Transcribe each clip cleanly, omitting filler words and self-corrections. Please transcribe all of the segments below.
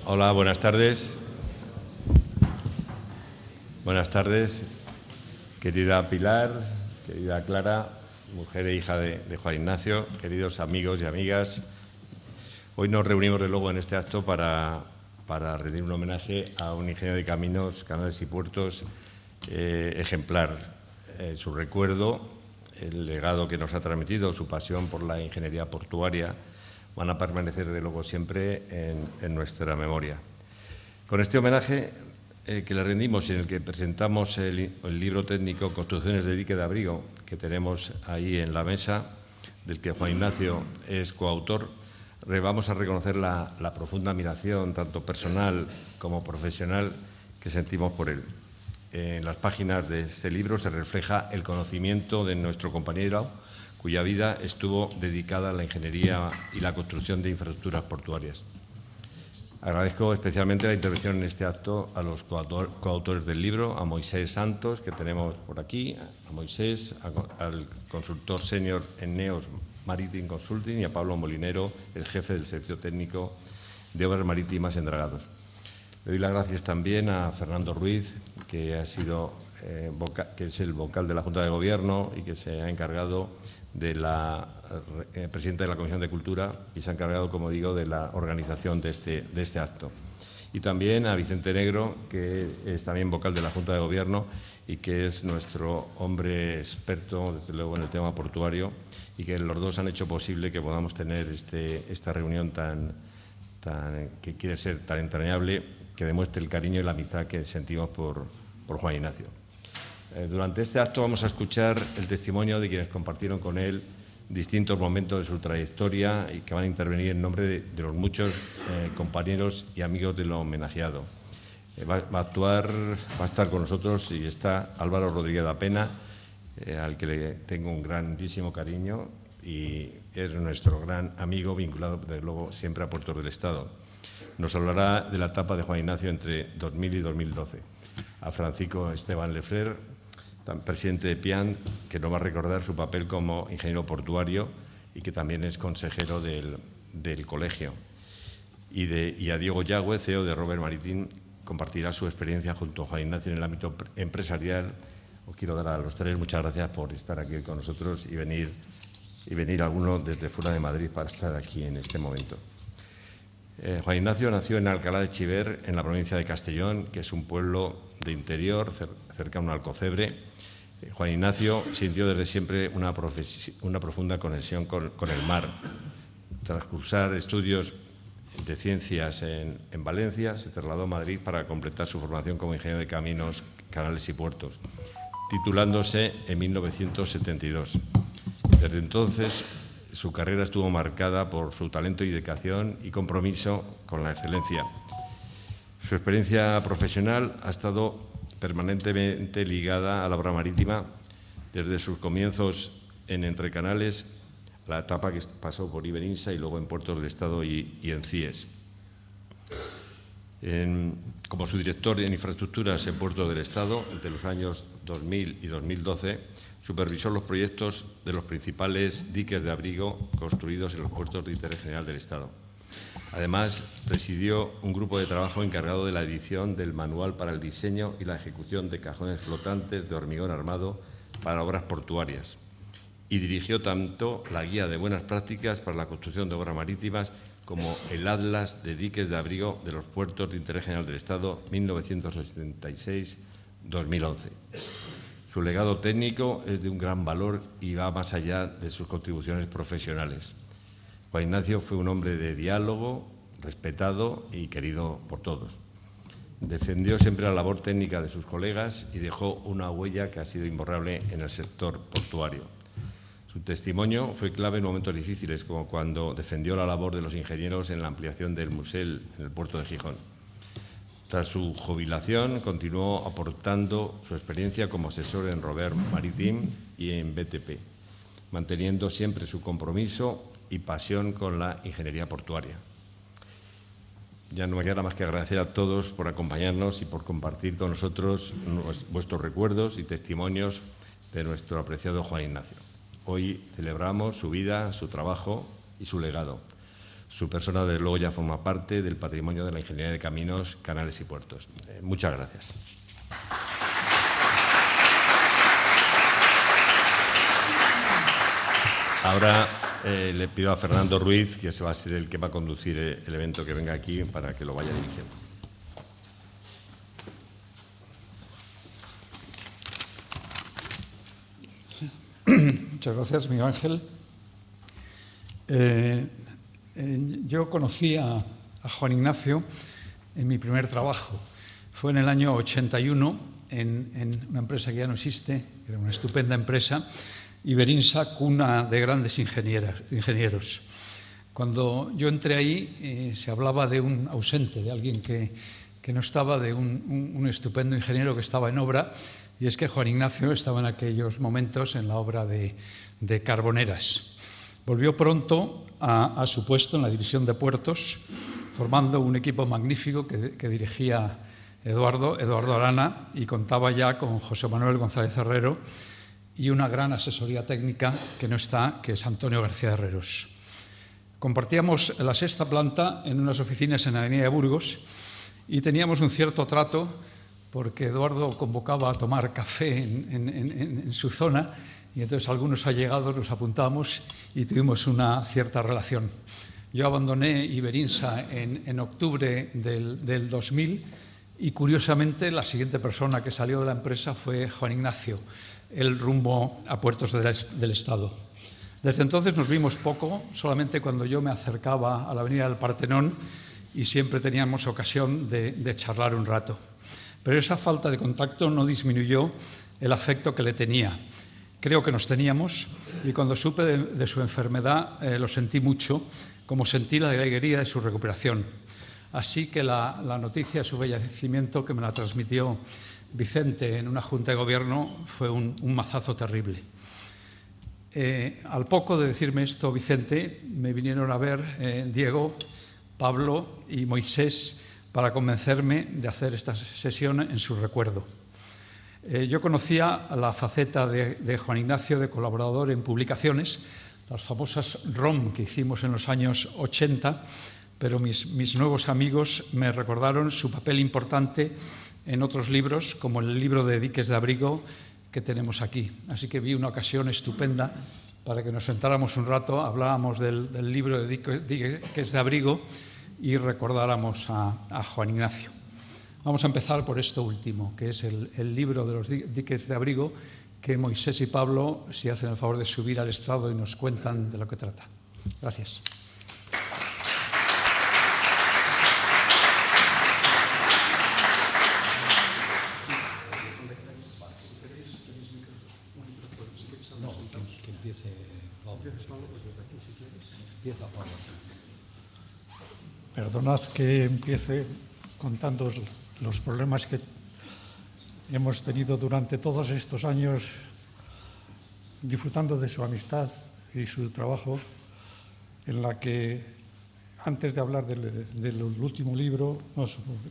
Hola, buenas tardes. Buenas tardes, querida Pilar, querida Clara, mujer e hija de Juan Ignacio, queridos amigos y amigas. Hoy nos reunimos de nuevo en este acto para rendir un homenaje a un ingeniero de caminos, canales y puertos ejemplar. Su recuerdo, el legado que nos ha transmitido, su pasión por la ingeniería portuaria, van a permanecer de luego siempre en nuestra memoria. Con este homenaje que le rendimos y en el que presentamos el libro técnico Construcciones de dique de abrigo, que tenemos ahí en la mesa, del que Juan Ignacio es coautor, vamos a reconocer la profunda admiración, tanto personal como profesional, que sentimos por él. En las páginas de este libro se refleja el conocimiento de nuestro compañero, cuya vida estuvo dedicada a la ingeniería y la construcción de infraestructuras portuarias. Agradezco especialmente la intervención en este acto a los coautores del libro, a Moisés Santos, que tenemos por aquí, a Moisés, al consultor senior en Neos Maritime Consulting y a Pablo Molinero, el jefe del servicio técnico de obras marítimas en Dragados. Le doy las gracias también a Fernando Ruiz, que es el vocal de la Junta de Gobierno y que se ha encargado de la presidenta de la Comisión de Cultura y se ha encargado, como digo, de la organización de este acto. Y también a Vicente Negro, que es también vocal de la Junta de Gobierno y que es nuestro hombre experto, desde luego, en el tema portuario, y que los dos han hecho posible que podamos tener esta reunión que quiere ser tan entrañable, que demuestre el cariño y la amistad que sentimos por Juan Ignacio. Durante este acto vamos a escuchar el testimonio de quienes compartieron con él distintos momentos de su trayectoria y que van a intervenir en nombre de los muchos compañeros y amigos de lo homenajeado. Va a estar con nosotros y está Álvaro Rodríguez da Pena, al que le tengo un grandísimo cariño y es nuestro gran amigo vinculado, desde luego, siempre a Puertos del Estado. Nos hablará de la etapa de Juan Ignacio entre 2000 y 2012. A Francisco Esteban Lefler, presidente de PIAN, que nos va a recordar su papel como ingeniero portuario y que también es consejero del colegio. Y a Diego Yagüe, CEO de Robert Maritime, compartirá su experiencia junto a Juan Ignacio en el ámbito empresarial. Os quiero dar a los tres muchas gracias por estar aquí con nosotros y venir alguno desde fuera de Madrid para estar aquí en este momento. Juan Ignacio nació en Alcalá de Chiver, en la provincia de Castellón, que es un pueblo de interior, cercano a Alcocebre. Juan Ignacio sintió desde siempre una profunda conexión con el mar. Tras cursar estudios de ciencias en Valencia, se trasladó a Madrid para completar su formación como ingeniero de caminos, canales y puertos, titulándose en 1972. Desde entonces, su carrera estuvo marcada por su talento y dedicación y compromiso con la excelencia. Su experiencia profesional ha estado permanentemente ligada a la obra marítima, desde sus comienzos en Entrecanales, la etapa que pasó por Iberinsa y luego en Puertos del Estado y en CIES. Como su director en infraestructuras en Puertos del Estado, entre los años 2000 y 2012, supervisó los proyectos de los principales diques de abrigo construidos en los puertos de interés general del Estado. Además, presidió un grupo de trabajo encargado de la edición del manual para el diseño y la ejecución de cajones flotantes de hormigón armado para obras portuarias y dirigió tanto la guía de buenas prácticas para la construcción de obras marítimas como el Atlas de diques de abrigo de los puertos de interés general del Estado 1986-2011. Su legado técnico es de un gran valor y va más allá de sus contribuciones profesionales. Juan Ignacio fue un hombre de diálogo, respetado y querido por todos. Defendió siempre la labor técnica de sus colegas y dejó una huella que ha sido imborrable en el sector portuario. Su testimonio fue clave en momentos difíciles, como cuando defendió la labor de los ingenieros en la ampliación del Musel en el puerto de Gijón. Tras su jubilación, continuó aportando su experiencia como asesor en Robert Maritime y en BTP, manteniendo siempre su compromiso y pasión con la ingeniería portuaria. Ya no me queda más que agradecer a todos por acompañarnos y por compartir con nosotros vuestros recuerdos y testimonios de nuestro apreciado Juan Ignacio. Hoy celebramos su vida, su trabajo y su legado. Su persona, desde luego, ya forma parte del patrimonio de la ingeniería de caminos, canales y puertos. Muchas gracias. Ahora le pido a Fernando Ruiz, que va a ser el que va a conducir el evento, que venga aquí para que lo vaya dirigiendo. Muchas gracias, Miguel Ángel. Yo conocí a Juan Ignacio en mi primer trabajo. Fue en el año 81 en una empresa que ya no existe, que era una estupenda empresa, Iberinsa, cuna de grandes ingenieros. Cuando yo entré ahí se hablaba de un ausente, de alguien que no estaba, de un estupendo ingeniero que estaba en obra, y es que Juan Ignacio estaba en aquellos momentos en la obra de Carboneras. Volvió pronto a su puesto en la división de puertos, formando un equipo magnífico que dirigía Eduardo Arana, y contaba ya con José Manuel González Herrero y una gran asesoría técnica que no está, que es Antonio García Herreros. Compartíamos la sexta planta en unas oficinas en la avenida de Burgos y teníamos un cierto trato porque Eduardo convocaba a tomar café en su zona, y entonces algunos allegados nos apuntamos y tuvimos una cierta relación. Yo abandoné Iberinsa en octubre del 2000 y, curiosamente, la siguiente persona que salió de la empresa fue Juan Ignacio, el rumbo a puertos del Estado. Desde entonces nos vimos poco, solamente cuando yo me acercaba a la avenida del Partenón, y siempre teníamos ocasión de charlar un rato. Pero esa falta de contacto no disminuyó el afecto que le tenía. Creo que nos teníamos, y cuando supe de su enfermedad lo sentí mucho, como sentí la alegría de su recuperación. Así que la noticia de su fallecimiento, que me la transmitió Vicente en una junta de gobierno, fue un mazazo terrible. Al poco de decirme esto, Vicente, me vinieron a ver Diego, Pablo y Moisés para convencerme de hacer esta sesión en su recuerdo. Yo conocía la faceta de Juan Ignacio de colaborador en publicaciones, las famosas ROM que hicimos en los años 80, pero mis nuevos amigos me recordaron su papel importante en otros libros, como el libro de Diques de Abrigo que tenemos aquí. Así que vi una ocasión estupenda para que nos sentáramos un rato, hablábamos del libro de Diques de Abrigo y recordáramos a Juan Ignacio. Vamos a empezar por esto último, que es el libro de los Diques de Abrigo, que Moisés y Pablo, si hacen el favor de subir al estrado y nos cuentan de lo que trata. Gracias. Perdonad que empiece contando los problemas que hemos tenido durante todos estos años, disfrutando de su amistad y su trabajo, en la que, antes de hablar del último libro,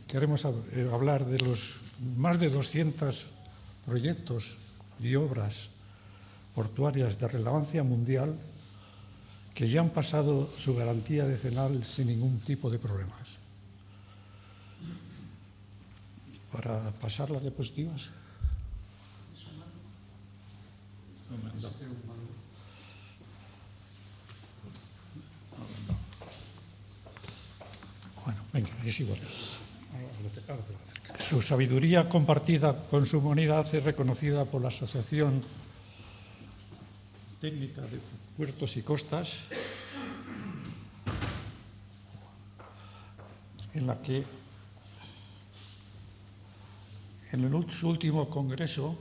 queremos hablar de los más de 200 proyectos y obras portuarias de relevancia mundial que ya han pasado su garantía decenal sin ningún tipo de problemas. Para pasar las diapositivas. Bueno, venga, es igual. Su sabiduría compartida con su humanidad es reconocida por la Asociación Técnica de Puertos y Costas, en la que en su último congreso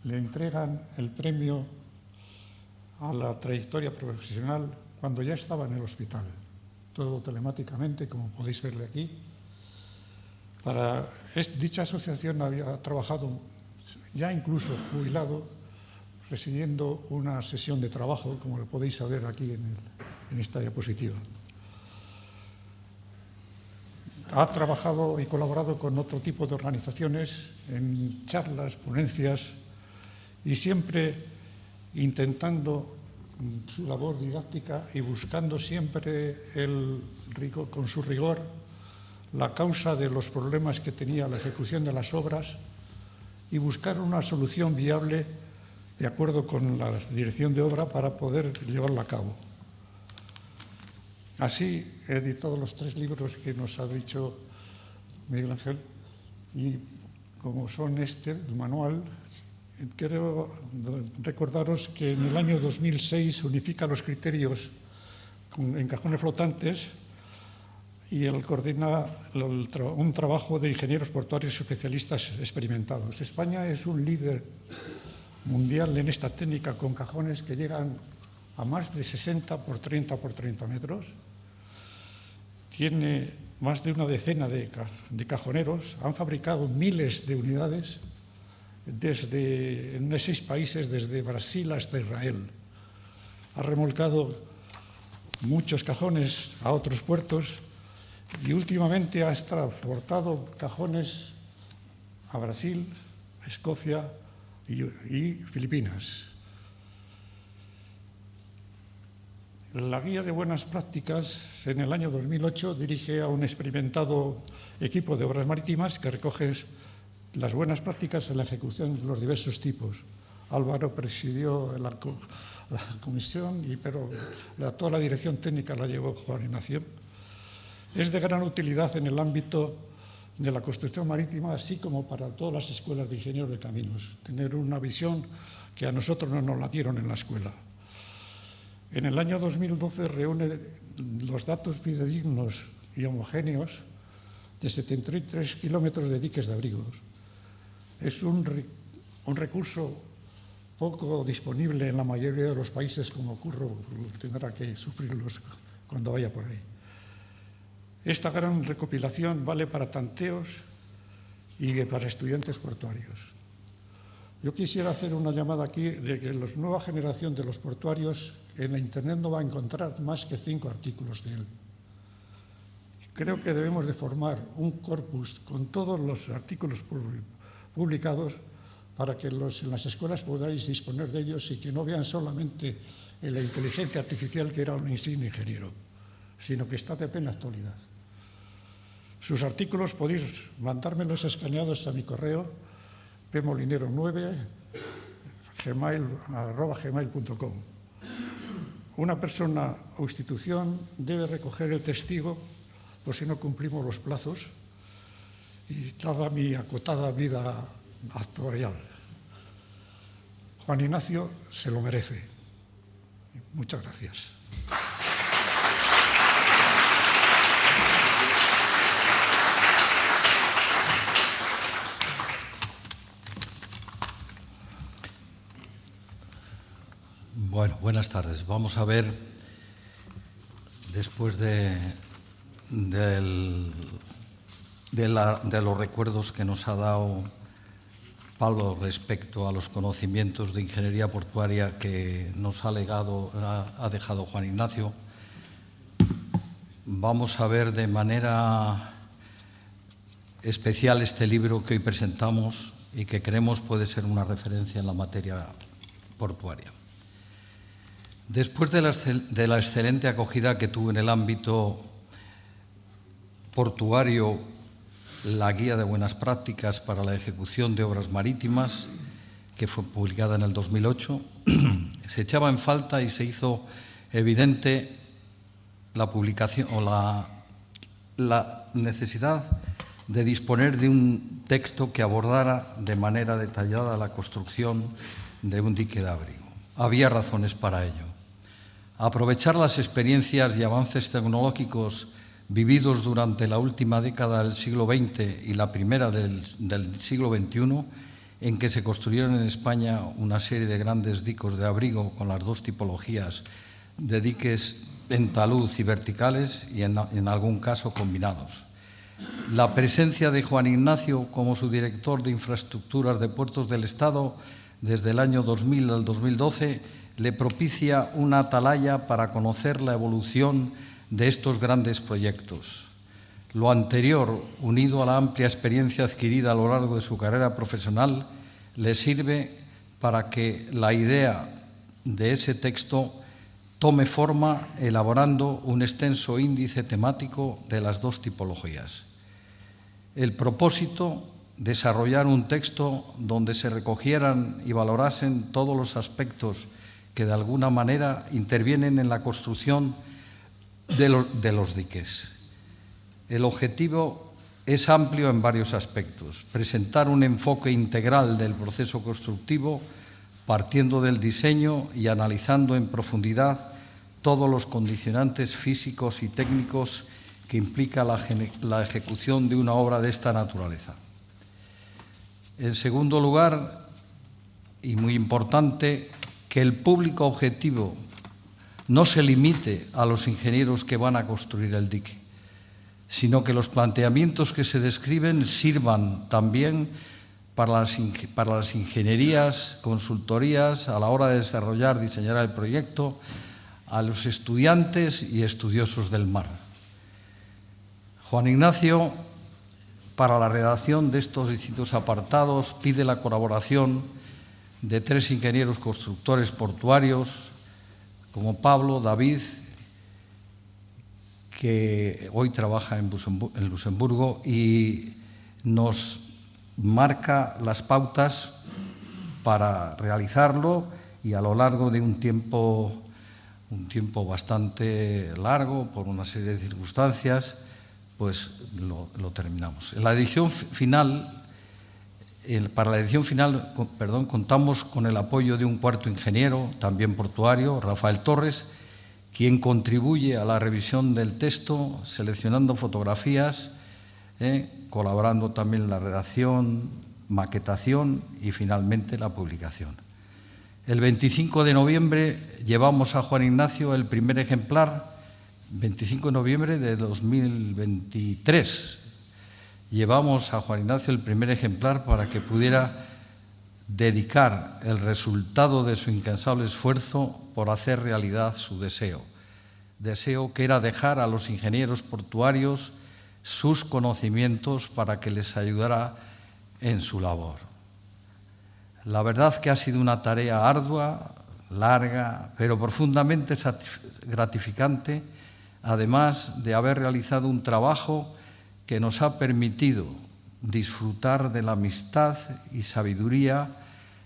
le entregan el premio a la trayectoria profesional cuando ya estaba en el hospital, todo telemáticamente, como podéis verle aquí. Para dicha asociación había trabajado, ya incluso jubilado, presidiendo una sesión de trabajo, como lo podéis saber aquí en esta diapositiva. Ha trabajado y colaborado con otro tipo de organizaciones en charlas, ponencias, y siempre intentando su labor didáctica y buscando siempre con su rigor la causa de los problemas que tenía la ejecución de las obras y buscar una solución viable de acuerdo con la dirección de obra para poder llevarla a cabo. Así he editado los 3 libros que nos ha dicho Miguel Ángel y como son el manual, quiero recordaros que en el año 2006 unifica los criterios en cajones flotantes y él coordina un trabajo de ingenieros portuarios y especialistas experimentados. España es un líder mundial en esta técnica con cajones que llegan a más de 60 por 30 por 30 metros. Tiene más de una decena de cajoneros, han fabricado miles de unidades en 6 países, desde Brasil hasta Israel. Ha remolcado muchos cajones a otros puertos y últimamente ha transportado cajones a Brasil, Escocia y Filipinas. La guía de buenas prácticas en el año 2008 dirige a un experimentado equipo de obras marítimas que recoge las buenas prácticas en la ejecución de los diversos tipos. Álvaro presidió la comisión, pero toda la dirección técnica la llevó Juan Ignacio. Es de gran utilidad en el ámbito de la construcción marítima, así como para todas las escuelas de ingenieros de caminos, tener una visión que a nosotros no nos la dieron en la escuela. En el año 2012 reúne los datos fidedignos y homogéneos de 73 kilómetros de diques de abrigos. Es un recurso poco disponible en la mayoría de los países, como ocurre, tendrá que sufrirlos cuando vaya por ahí. Esta gran recopilación vale para tanteos y para estudiantes portuarios. Yo quisiera hacer una llamada aquí de que la nueva generación de los portuarios en la Internet no va a encontrar más que 5 artículos de él. Creo que debemos de formar un corpus con todos los artículos publicados para que en las escuelas podáis disponer de ellos y que no vean solamente en la inteligencia artificial que era un insigne ingeniero, sino que está de plena actualidad. Sus artículos podéis mandármelos escaneados a mi correo pmolinero9@gmail.com. Una persona o institución debe recoger el testigo por si no cumplimos los plazos y dada mi acotada vida actuarial. Juan Ignacio se lo merece. Muchas gracias. Bueno, buenas tardes. Vamos a ver, después de los recuerdos que nos ha dado Pablo respecto a los conocimientos de ingeniería portuaria que nos ha dejado Juan Ignacio, vamos a ver de manera especial este libro que hoy presentamos y que creemos puede ser una referencia en la materia portuaria. Después de la excelente acogida que tuvo en el ámbito portuario la Guía de Buenas Prácticas para la Ejecución de Obras Marítimas, que fue publicada en el 2008, se echaba en falta y se hizo evidente la publicación o la necesidad de disponer de un texto que abordara de manera detallada la construcción de un dique de abrigo. Había razones para ello. Aprovechar las experiencias y avances tecnológicos vividos durante la última década del siglo XX y la primera del siglo XXI, en que se construyeron en España una serie de grandes diques de abrigo con las 2 tipologías de diques en talud y verticales y en algún caso combinados. La presencia de Juan Ignacio como subdirector de Infraestructuras de Puertos del Estado desde el año 2000 al 2012 le propicia una atalaya para conocer la evolución de estos grandes proyectos. Lo anterior, unido a la amplia experiencia adquirida a lo largo de su carrera profesional, le sirve para que la idea de ese texto tome forma elaborando un extenso índice temático de las dos tipologías. El propósito, desarrollar un texto donde se recogieran y valorasen todos los aspectos que de alguna manera intervienen en la construcción de los diques. El objetivo es amplio en varios aspectos. Presentar un enfoque integral del proceso constructivo, partiendo del diseño y analizando en profundidad todos los condicionantes físicos y técnicos que implica la ejecución de una obra de esta naturaleza. En segundo lugar, y muy importante, que el público objetivo no se limite a los ingenieros que van a construir el dique, sino que los planteamientos que se describen sirvan también para las ingenierías, consultorías, a la hora de desarrollar, diseñar el proyecto, a los estudiantes y estudiosos del mar. Juan Ignacio, para la redacción de estos distintos apartados, pide la colaboración de 3 ingenieros constructores portuarios, como Pablo, David, que hoy trabaja en Luxemburgo y nos marca las pautas para realizarlo, y a lo largo de un tiempo bastante largo, por una serie de circunstancias, pues lo terminamos. En la edición final, para la edición final, contamos con el apoyo de un cuarto ingeniero, también portuario, Rafael Torres, quien contribuye a la revisión del texto, seleccionando fotografías, colaborando también en la redacción, maquetación y finalmente la publicación. El 25 de noviembre llevamos a Juan Ignacio el primer ejemplar, 25 de noviembre de 2023. Llevamos a Juan Ignacio el primer ejemplar para que pudiera dedicar el resultado de su incansable esfuerzo por hacer realidad su deseo que era dejar a los ingenieros portuarios sus conocimientos para que les ayudara en su labor. La verdad que ha sido una tarea ardua, larga, pero profundamente gratificante, además de haber realizado un trabajo que nos ha permitido disfrutar de la amistad y sabiduría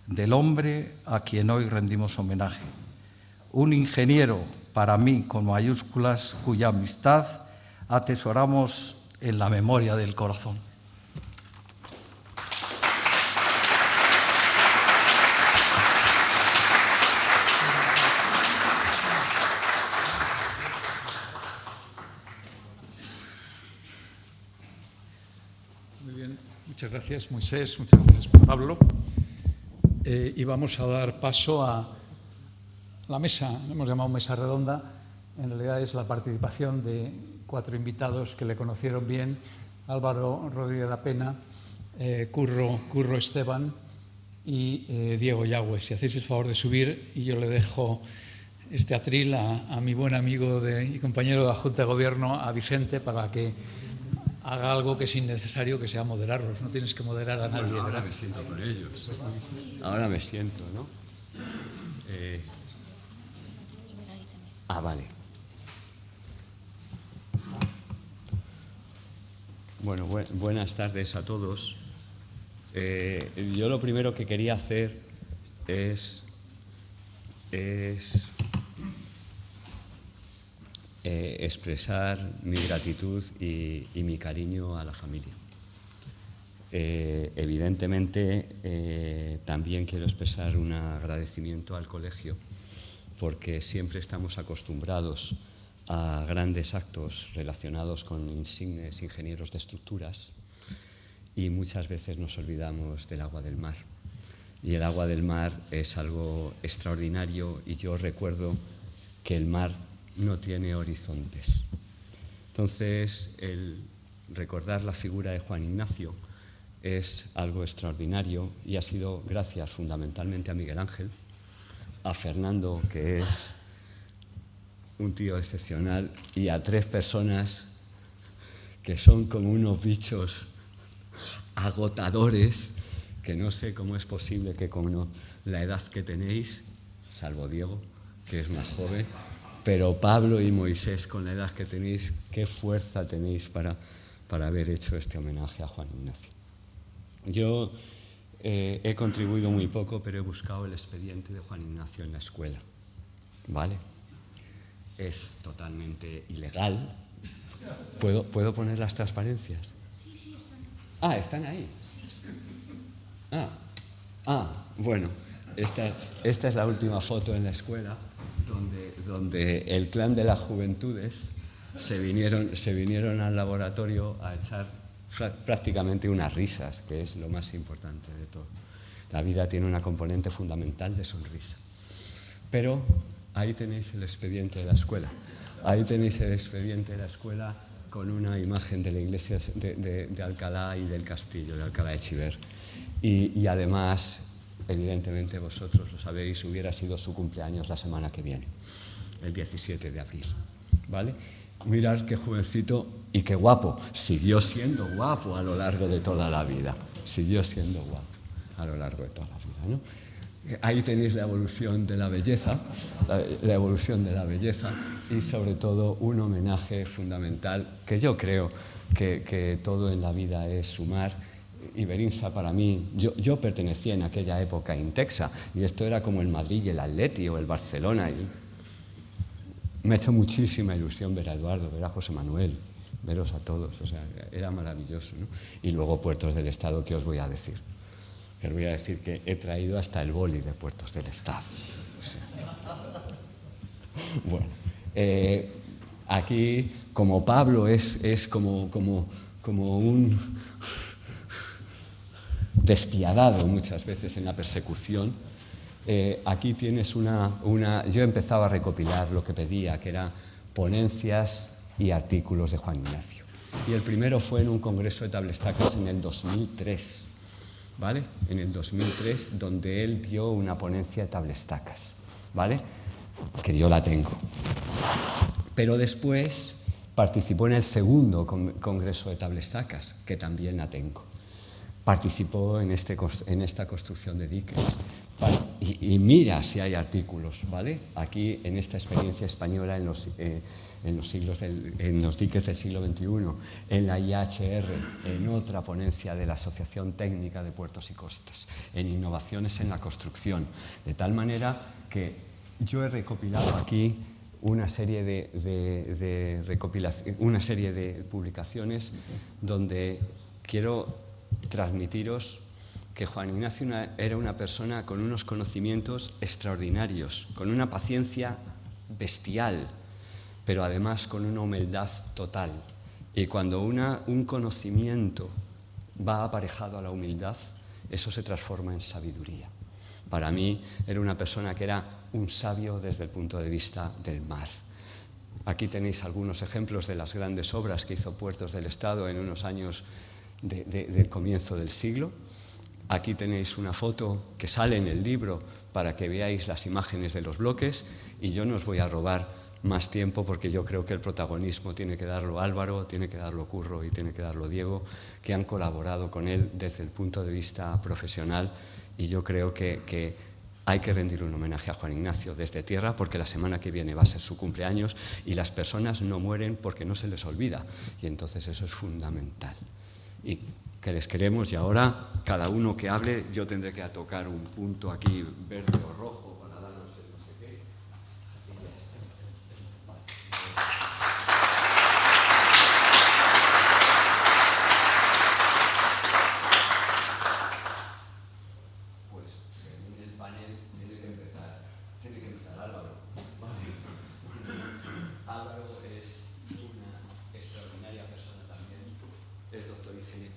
del hombre a quien hoy rendimos homenaje. Un ingeniero, para mí, con mayúsculas, cuya amistad atesoramos en la memoria del corazón. Muy bien, muchas gracias Moisés, muchas gracias Pablo. Y vamos a dar paso a la mesa, hemos llamado mesa redonda, en realidad es la participación de 4 invitados que le conocieron bien: Álvaro Rodríguez La Pena, Curro Esteban y Diego Yagüe. Si hacéis el favor de subir, y yo le dejo este atril a mi buen amigo y compañero de la Junta de Gobierno, a Vicente, para que haga algo que es innecesario, que sea moderarlos. No tienes que moderar a nadie. Bueno, ahora me siento con ellos. Ahora me siento, ¿no? Vale. Bueno, buenas tardes a todos. Yo lo primero que quería hacer es expresar mi gratitud y mi cariño a la familia. Evidentemente, también quiero expresar un agradecimiento al colegio, porque siempre estamos acostumbrados a grandes actos relacionados con insignes ingenieros de estructuras y muchas veces nos olvidamos del agua del mar. Y el agua del mar es algo extraordinario, y yo recuerdo que el mar no tiene horizontes. Entonces, el recordar la figura de Juan Ignacio es algo extraordinario, y ha sido gracias fundamentalmente a Miguel Ángel, a Fernando, que es un tío excepcional, y a 3 personas que son como unos bichos agotadores, que no sé cómo es posible que con la edad que tenéis, salvo Diego, que es más joven, pero Pablo y Moisés, con la edad que tenéis, qué fuerza tenéis para haber hecho este homenaje a Juan Ignacio. Yo he contribuido muy poco, pero he buscado el expediente de Juan Ignacio en la escuela, ¿vale? Es totalmente ilegal. ¿Puedo poner las transparencias? Sí, están. Ah, ¿están ahí? Bueno, esta es la última foto en la escuela donde el clan de las juventudes se vinieron al laboratorio a echar prácticamente unas risas, que es lo más importante de todo. La vida tiene una componente fundamental de sonrisa. Pero ahí tenéis el expediente de la escuela. Ahí tenéis el expediente de la escuela con una imagen de la iglesia de Alcalá y del castillo de Alcalá de Chiver. Y además, evidentemente vosotros lo sabéis, hubiera sido su cumpleaños la semana que viene, el 17 de abril, ¿vale? Mirad qué jovencito y qué guapo. Siguió siendo guapo a lo largo de toda la vida. Siguió siendo guapo a lo largo de toda la vida, ¿no? Ahí tenéis la evolución de la belleza, la evolución de la belleza y sobre todo un homenaje fundamental que yo creo que todo en la vida es sumar. Iberinsa para mí, yo pertenecía en aquella época a Intexa y esto era como el Madrid y el Atleti o el Barcelona. Me ha hecho muchísima ilusión ver a Eduardo, ver a José Manuel, veros a todos, o sea, era maravilloso, ¿no? Y luego Puertos del Estado, ¿qué os voy a decir? Que os voy a decir que he traído hasta el boli de Puertos del Estado. O sea, bueno, aquí, como Pablo es como un despiadado muchas veces en la persecución, aquí tienes yo empezaba a recopilar lo que pedía, que eran ponencias y artículos de Juan Ignacio. Y el primero fue en un congreso de tablestacas en el 2003, ¿vale? En el 2003, donde él dio una ponencia de tablestacas, ¿vale? Que yo la tengo. Pero después participó en el segundo congreso de tablestacas, que también la tengo. Participó en esta construcción de diques. Y mira si hay artículos, ¿vale? Aquí, en esta experiencia española en los diques del siglo XXI, en la IHR, en otra ponencia de la Asociación Técnica de Puertos y Costas, en innovaciones en la construcción. De tal manera que yo he recopilado aquí una serie de publicaciones donde quiero transmitiros que Juan Ignacio era una persona con unos conocimientos extraordinarios, con una paciencia bestial, pero además con una humildad total. Y cuando un conocimiento va aparejado a la humildad, eso se transforma en sabiduría. Para mí era una persona que era un sabio desde el punto de vista del mar. Aquí tenéis algunos ejemplos de las grandes obras que hizo Puertos del Estado en unos años del comienzo del siglo. Aquí tenéis una foto que sale en el libro para que veáis las imágenes de los bloques y yo no os voy a robar más tiempo porque yo creo que el protagonismo tiene que darlo Álvaro, tiene que darlo Curro y tiene que darlo Diego, que han colaborado con él desde el punto de vista profesional y yo creo que hay que rendir un homenaje a Juan Ignacio desde tierra porque la semana que viene va a ser su cumpleaños y las personas no mueren porque no se les olvida y entonces eso es fundamental. Y que les queremos y ahora cada uno que hable, yo tendré que tocar un punto aquí verde o rojo para daros el no sé qué. Pues según el panel tiene que empezar Álvaro. Álvaro es una extraordinaria persona también. Es doctor ingeniero.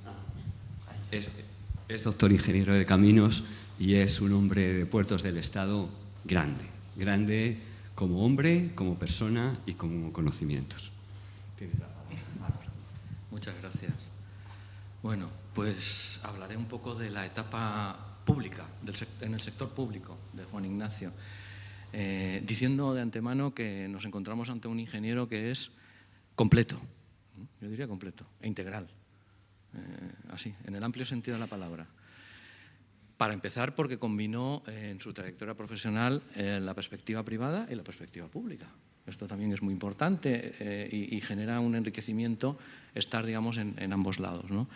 Es doctor ingeniero de caminos y es un hombre de Puertos del Estado grande como hombre, como persona y como conocimientos. Muchas gracias. Bueno, pues hablaré un poco de la etapa pública, en el sector público de Juan Ignacio, diciendo de antemano que nos encontramos ante un ingeniero que es completo, yo diría completo e integral. Así, en el amplio sentido de la palabra. Para empezar, porque combinó en su trayectoria profesional la perspectiva privada y la perspectiva pública. Esto también es muy importante y genera un enriquecimiento estar, digamos, en ambos lados, ¿no?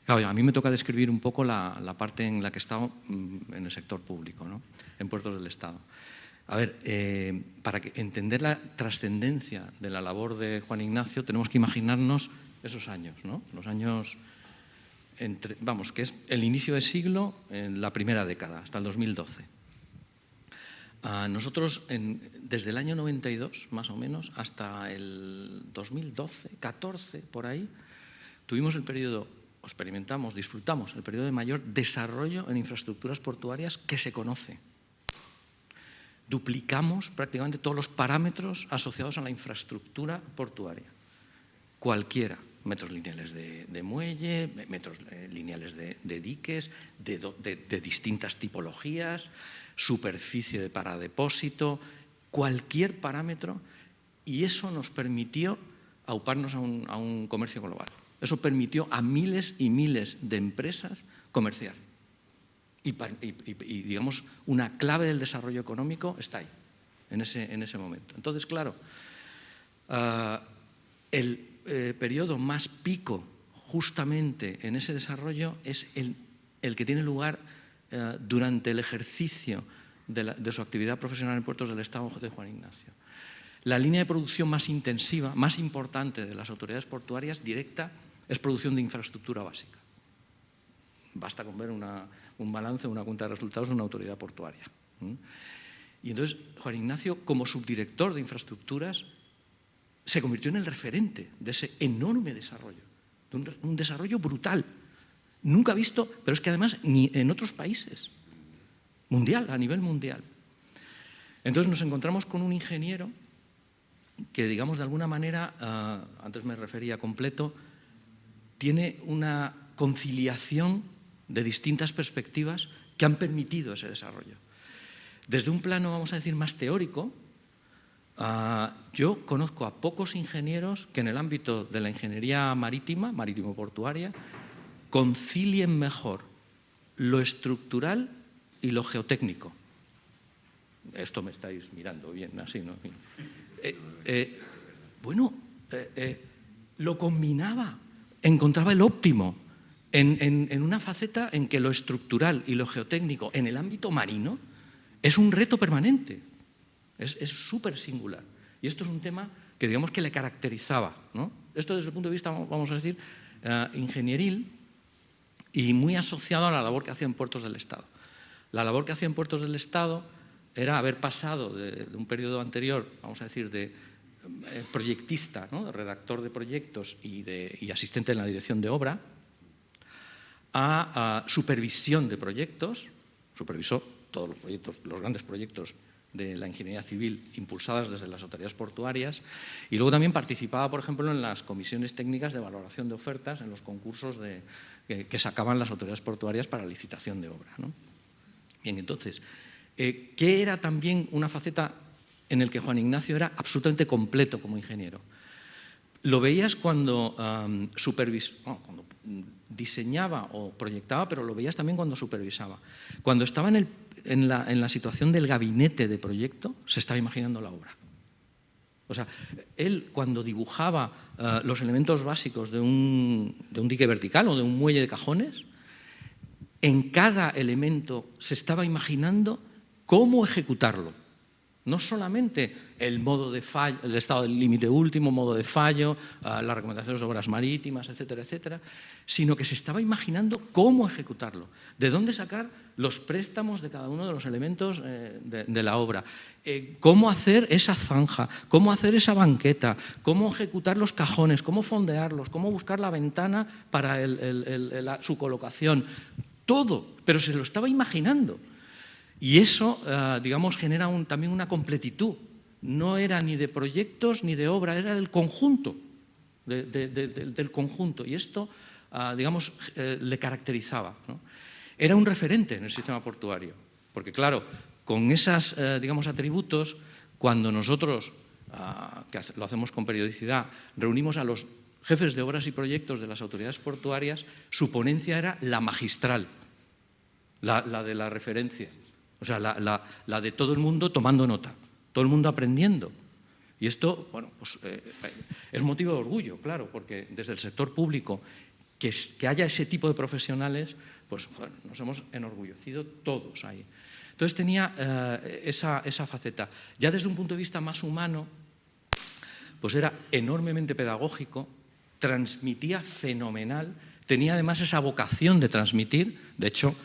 Claro, a mí me toca describir un poco la parte en la que he estado en el sector público, ¿no? En Puertos del Estado. A ver, para entender la trascendencia de la labor de Juan Ignacio tenemos que imaginarnos esos años, ¿no? Los años, que es el inicio de siglo, en la primera década, hasta el 2012. Nosotros, desde el año 92, más o menos, hasta el 2012, 14, por ahí, tuvimos el periodo, disfrutamos el periodo de mayor desarrollo en infraestructuras portuarias que se conoce. Duplicamos prácticamente todos los parámetros asociados a la infraestructura portuaria. Cualquiera, metros lineales de muelle, metros lineales de diques, de distintas tipologías, superficie de paradepósito, cualquier parámetro, y eso nos permitió auparnos a un comercio global. Eso permitió a miles y miles de empresas comerciar. Y digamos, una clave del desarrollo económico está ahí, en ese momento. Entonces, claro, el periodo más pico justamente en ese desarrollo es el que tiene lugar durante el ejercicio de su actividad profesional en Puertos del Estado de Juan Ignacio. La línea de producción más intensiva, más importante de las autoridades portuarias directa, es producción de infraestructura básica. Basta con ver un balance, una cuenta de resultados de una autoridad portuaria. Y entonces Juan Ignacio, como subdirector de infraestructuras, se convirtió en el referente de ese enorme desarrollo, de un desarrollo brutal, nunca visto, pero es que además ni en otros países, mundial, a nivel mundial. Entonces nos encontramos con un ingeniero que, digamos, de alguna manera, antes me refería completo, tiene una conciliación de distintas perspectivas que han permitido ese desarrollo. Desde un plano, vamos a decir, más teórico, yo conozco a pocos ingenieros que en el ámbito de la ingeniería marítima, marítimo-portuaria, concilien mejor lo estructural y lo geotécnico. Esto me estáis mirando bien, así, ¿no? Lo combinaba, encontraba el óptimo en una faceta en que lo estructural y lo geotécnico en el ámbito marino es un reto permanente, es súper singular. Y esto es un tema que, digamos, que le caracterizaba, ¿no? Esto desde el punto de vista, vamos a decir, ingenieril y muy asociado a la labor que hacía en Puertos del Estado. La labor que hacía en Puertos del Estado era haber pasado de un periodo anterior, vamos a decir, de proyectista, ¿no? De redactor de proyectos y asistente en la dirección de obra, a supervisión de proyectos, supervisó todos los proyectos, los grandes proyectos de la ingeniería civil impulsadas desde las autoridades portuarias, y luego también participaba, por ejemplo, en las comisiones técnicas de valoración de ofertas en los concursos que sacaban las autoridades portuarias para licitación de obra, ¿no? Bien, entonces, ¿qué era también una faceta en la que Juan Ignacio era absolutamente completo como ingeniero? Lo veías cuando cuando diseñaba o proyectaba, pero lo veías también cuando supervisaba. Cuando estaba en la situación del gabinete de proyecto, se estaba imaginando la obra. O sea, él cuando dibujaba los elementos básicos de un dique vertical o de un muelle de cajones, en cada elemento se estaba imaginando cómo ejecutarlo. No solamente el modo de fallo, el estado del límite último, modo de fallo, las recomendaciones de obras marítimas, etcétera, etcétera, sino que se estaba imaginando cómo ejecutarlo, de dónde sacar los préstamos de cada uno de los elementos de la obra, cómo hacer esa zanja, cómo hacer esa banqueta, cómo ejecutar los cajones, cómo fondearlos, cómo buscar la ventana para su colocación, todo, pero se lo estaba imaginando. Y eso, digamos, genera también una completitud. No era ni de proyectos ni de obra, era del conjunto, del conjunto. Y esto, digamos, le caracterizaba, ¿no? Era un referente en el sistema portuario, porque claro, con esos, digamos, atributos, cuando nosotros, que lo hacemos con periodicidad, reunimos a los jefes de obras y proyectos de las autoridades portuarias, su ponencia era la magistral, la de la referencia. O sea, la de todo el mundo tomando nota, todo el mundo aprendiendo. Y esto, bueno, pues, es motivo de orgullo, claro, porque desde el sector público que haya ese tipo de profesionales, pues joder, nos hemos enorgullecido todos ahí. Entonces tenía esa faceta. Ya desde un punto de vista más humano, pues era enormemente pedagógico, transmitía fenomenal, tenía además esa vocación de transmitir. De hecho,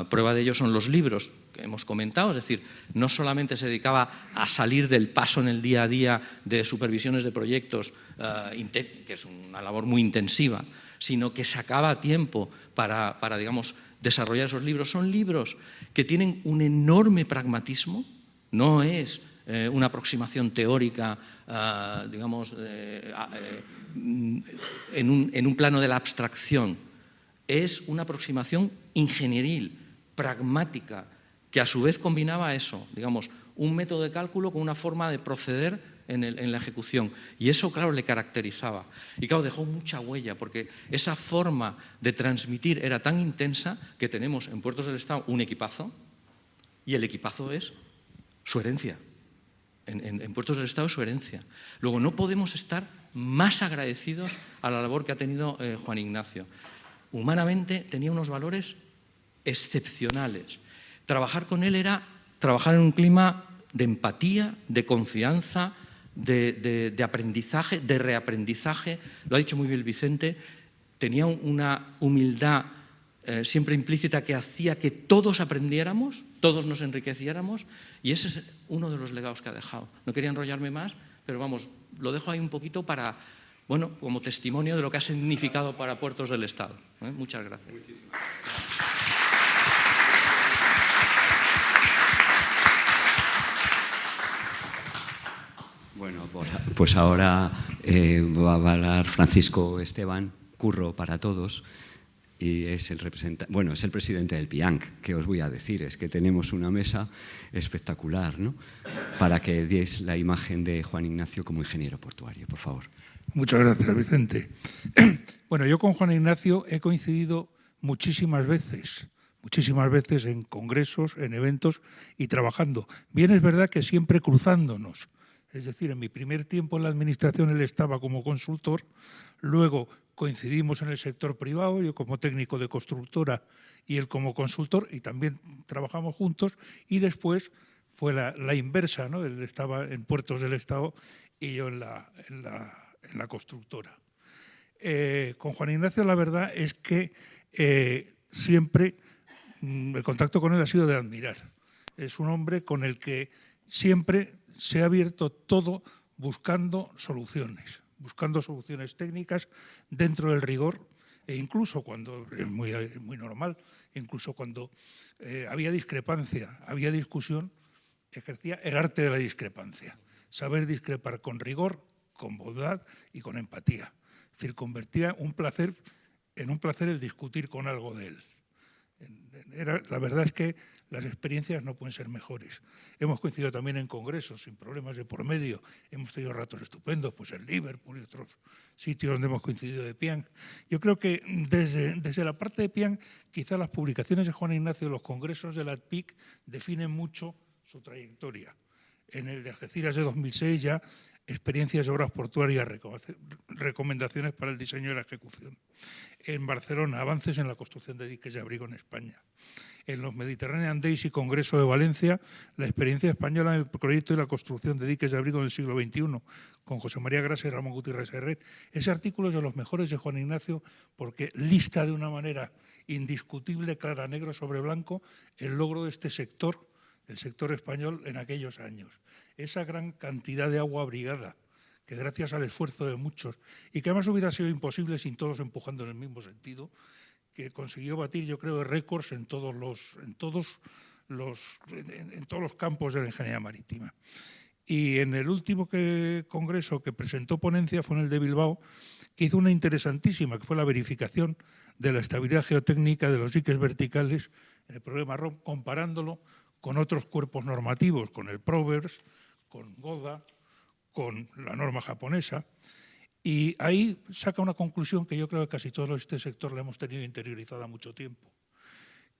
prueba de ello son los libros que hemos comentado, es decir, no solamente se dedicaba a salir del paso en el día a día de supervisiones de proyectos, que es una labor muy intensiva, sino que sacaba tiempo para digamos, desarrollar esos libros. Son libros que tienen un enorme pragmatismo, no es una aproximación teórica, digamos, en un plano de la abstracción. Es una aproximación ingenieril, pragmática, que a su vez combinaba eso, digamos, un método de cálculo con una forma de proceder en la ejecución. Y eso, claro, le caracterizaba. Y claro, dejó mucha huella, porque esa forma de transmitir era tan intensa que tenemos en Puertos del Estado un equipazo, y el equipazo es su herencia. En Puertos del Estado es su herencia. Luego, no podemos estar más agradecidos a la labor que ha tenido Juan Ignacio. Humanamente tenía unos valores excepcionales. Trabajar con él era trabajar en un clima de empatía, de confianza, de aprendizaje, de reaprendizaje. Lo ha dicho muy bien Vicente, tenía una humildad siempre implícita que hacía que todos aprendiéramos, todos nos enriqueciéramos, y ese es uno de los legados que ha dejado. No quería enrollarme más, pero vamos, lo dejo ahí un poquito para, bueno, como testimonio de lo que ha significado para Puertos del Estado. Muchas gracias. Bueno, pues ahora va a hablar Francisco Esteban, Curro para todos, y es el representante, bueno, es el presidente del PIANC. ¿Qué os voy a decir? Es que tenemos una mesa espectacular, ¿no? Para que deis la imagen de Juan Ignacio como ingeniero portuario, por favor. Muchas gracias, Vicente. Bueno, yo con Juan Ignacio he coincidido muchísimas veces en congresos, en eventos y trabajando. Bien es verdad que siempre cruzándonos. Es decir, en mi primer tiempo en la administración él estaba como consultor, luego coincidimos en el sector privado, yo como técnico de constructora y él como consultor, y también trabajamos juntos, y después fue la inversa, ¿no? Él estaba en Puertos del Estado y yo en la constructora. Con Juan Ignacio la verdad es que siempre el contacto con él ha sido de admirar. Es un hombre con el que siempre se ha abierto todo buscando soluciones técnicas dentro del rigor, e incluso cuando, es muy normal, incluso cuando había discrepancia, había discusión, ejercía el arte de la discrepancia, saber discrepar con rigor, con bondad y con empatía. Es decir, convertía un placer en un placer el discutir con algo de él. La verdad es que las experiencias no pueden ser mejores. Hemos coincidido también en congresos, sin problemas de por medio. Hemos tenido ratos estupendos, pues en Liverpool y otros sitios donde hemos coincidido de PIANC. Yo creo que desde la parte de PIANC, quizá las publicaciones de Juan Ignacio, los congresos de la ATPIC, definen mucho su trayectoria. En el de Algeciras de 2006 ya experiencias de obras portuarias, recomendaciones para el diseño y la ejecución. En Barcelona, avances en la construcción de diques de abrigo en España. En los Mediterranean Days y Congreso de Valencia, la experiencia española en el proyecto y la construcción de diques de abrigo en el siglo XXI, con José María Grasa y Ramón Gutiérrez Serret. Ese artículo es de los mejores de Juan Ignacio porque lista de una manera indiscutible, clara, negro sobre blanco, el logro de este sector, el sector español en aquellos años. Esa gran cantidad de agua abrigada, que gracias al esfuerzo de muchos, y que además hubiera sido imposible sin todos empujando en el mismo sentido, que consiguió batir, yo creo, récords en todos los campos de la ingeniería marítima. Y en el último congreso que presentó ponencia fue en el de Bilbao, que hizo una interesantísima, que fue la verificación de la estabilidad geotécnica de los diques verticales en el problema ROM, comparándolo con otros cuerpos normativos, con el Proverbs, con GODA, con la norma japonesa, y ahí saca una conclusión que yo creo que casi todos los de este sector la hemos tenido interiorizada mucho tiempo,